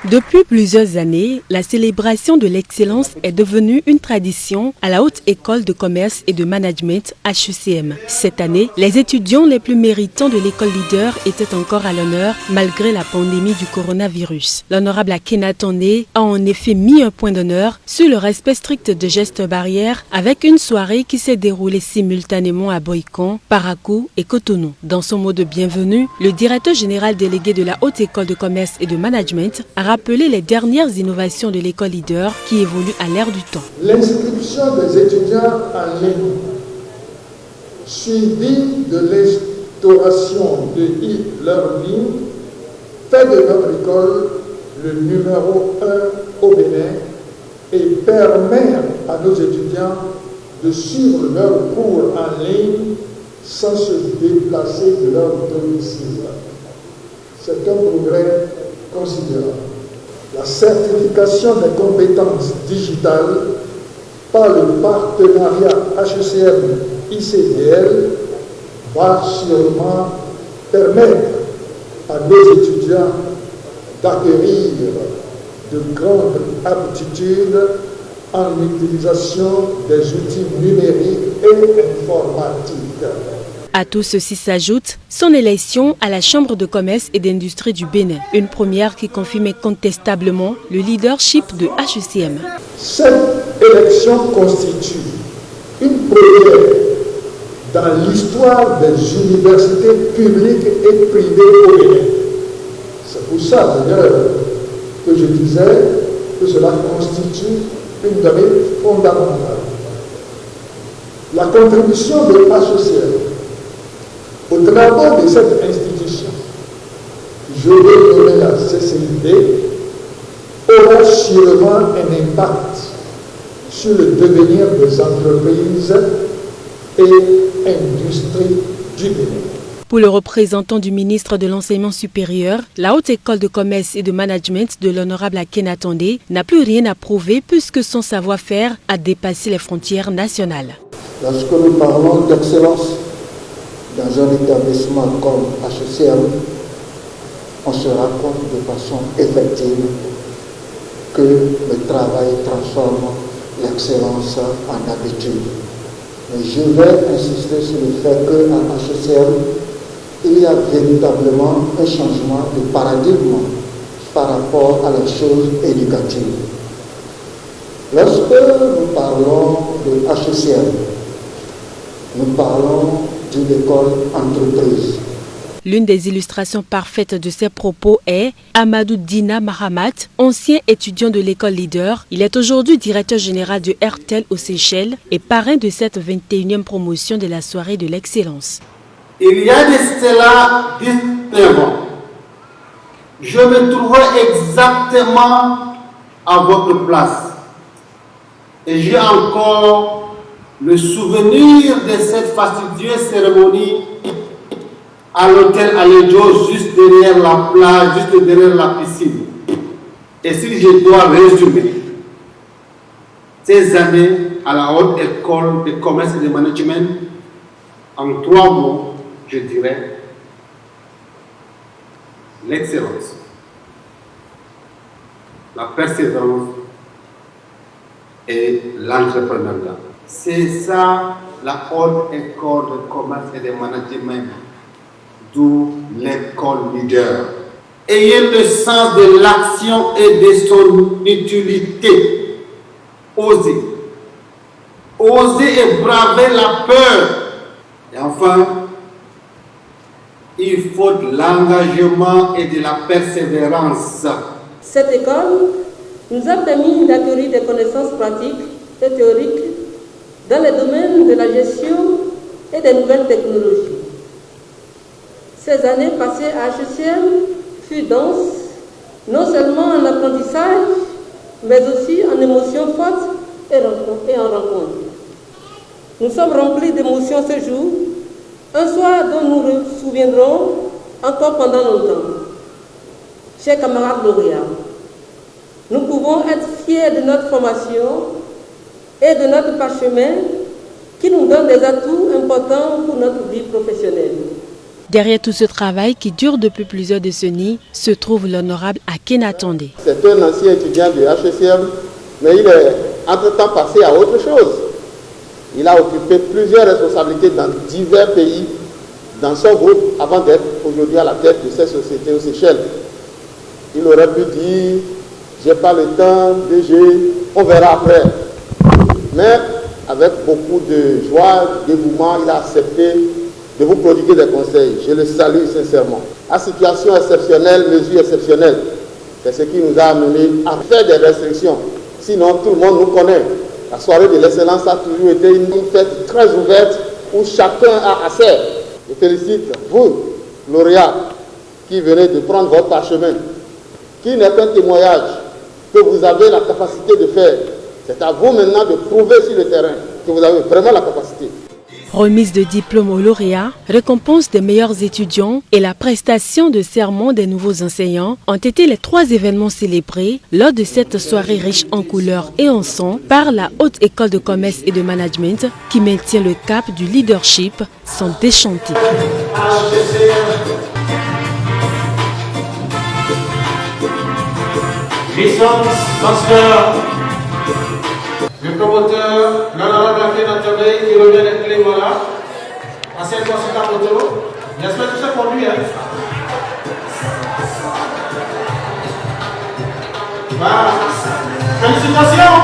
Depuis plusieurs années, la célébration de l'excellence est devenue une tradition à la Haute École de Commerce et de Management HECM. Cette année, les étudiants les plus méritants de l'école leader étaient encore à l'honneur malgré la pandémie du coronavirus. L'honorable Akhenatonde a en effet mis un point d'honneur sur le respect strict de gestes barrières avec une soirée qui s'est déroulée simultanément à Boïkan, Parakou et Cotonou. Dans son mot de bienvenue, le directeur général délégué de la Haute École de Commerce et de Management a rappelé les dernières innovations de l'école leader qui évolue à l'ère du temps. L'inscription des étudiants en ligne, suivie de l'instauration de e-learning, fait de notre école le numéro 1 au Bénin et permet à nos étudiants de suivre leurs cours en ligne sans se déplacer de leur domicile. C'est un progrès considérable. La certification des compétences digitales par le partenariat HECM-ICDL va sûrement permettre à nos étudiants d'acquérir de grandes aptitudes en utilisation des outils numériques et informatiques. À tout ceci s'ajoute son élection à la Chambre de commerce et d'industrie du Bénin, une première qui confirme incontestablement le leadership de HECM. Cette élection constitue une première dans l'histoire des universités publiques et privées au Bénin. C'est pour ça d'ailleurs que je disais que cela constitue une donnée fondamentale. La contribution de HECM au travail de cette institution, je vais nommer la CCID, aura sûrement un impact sur le devenir des entreprises et industries du Bénin. Pour le représentant du ministre de l'Enseignement supérieur, la Haute École de Commerce et de Management de l'honorable Akhenatonde n'a plus rien à prouver puisque son savoir-faire a dépassé les frontières nationales. Lorsque nous parlons d'excellence dans un établissement comme HECM, on se rend compte de façon effective que le travail transforme l'excellence en habitude. Mais je vais insister sur le fait qu'à HECM, il y a véritablement un changement de paradigme par rapport à la chose éducative. Lorsque nous parlons de HECM, nous parlons d'une école entreprise. L'une des illustrations parfaites de ces propos est Amadou Dina Mahamat, ancien étudiant de l'école leader. Il est aujourd'hui directeur général de Airtel aux Seychelles et parrain de cette 21e promotion de la soirée de l'excellence. Il y a de cela 19 ans, je me trouvais exactement à votre place. Et j'ai encore le souvenir de cette fastidieuse cérémonie à l'hôtel Aléjo, juste derrière la plage, juste derrière la piscine. Et si je dois résumer ces années à la Haute École de Commerce et de Management en 3 mots, je dirais l'excellence, la persévérance et l'entrepreneuriat. C'est ça la Haute École de Commerce et de Management, d'où l'école leader. Ayez le sens de l'action et de son utilité. Osez. Osez et braver la peur. Et enfin, il faut de l'engagement et de la persévérance. Cette école nous a permis d'acquérir des connaissances pratiques et théoriques dans les domaines de la gestion et des nouvelles technologies. Ces années passées à HECM furent denses, non seulement en apprentissage, mais aussi en émotions fortes et en rencontres. Nous sommes remplis d'émotions ce jour, un soir dont nous nous souviendrons encore pendant longtemps. Chers camarades lauréats, nous pouvons être fiers de notre formation et de notre parchemin qui nous donne des atouts importants pour notre vie professionnelle. Derrière tout ce travail qui dure depuis plusieurs décennies se trouve l'honorable Akenatonde. C'est un ancien étudiant de HECM, mais il est entre-temps passé à autre chose. Il a occupé plusieurs responsabilités dans divers pays, dans son groupe, avant d'être aujourd'hui à la tête de cette société aux Seychelles. Il aurait pu dire, j'ai pas le temps, DG, on verra après. Mais avec beaucoup de joie, dévouement, il a accepté de vous prodiguer des conseils. Je le salue sincèrement. À situation exceptionnelle, mesure exceptionnelle, c'est ce qui nous a amené à faire des restrictions. Sinon, tout le monde nous connaît. La soirée de l'excellence a toujours été une fête très ouverte où chacun a accès. Je félicite vous, lauréats, qui venez de prendre votre parchemin, qui n'est qu'un témoignage que vous avez la capacité de faire. C'est à vous maintenant de prouver sur le terrain que vous avez vraiment la capacité. Remise de diplômes aux lauréats, récompense des meilleurs étudiants et la prestation de serment des nouveaux enseignants ont été les 3 événements célébrés lors de cette soirée riche en couleurs et en sons par la Haute École de Commerce et de Management qui maintient le cap du leadership sans déchanter. Licence, master. Le promoteur, l'honorable Akenatonde, qui remet les clés, voilà. À cette fois, c'est la photo. J'espère que c'est pour lui, hein. Voilà. Félicitations.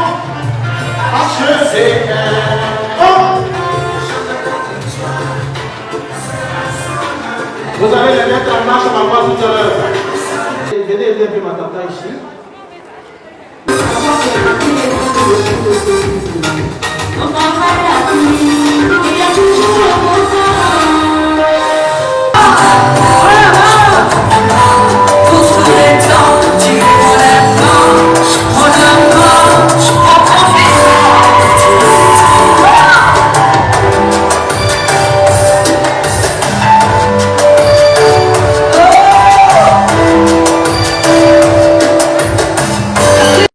Vous allez les mettre en marche à ma voix tout à l'heure. Venez aider un peu ma tata ici. On va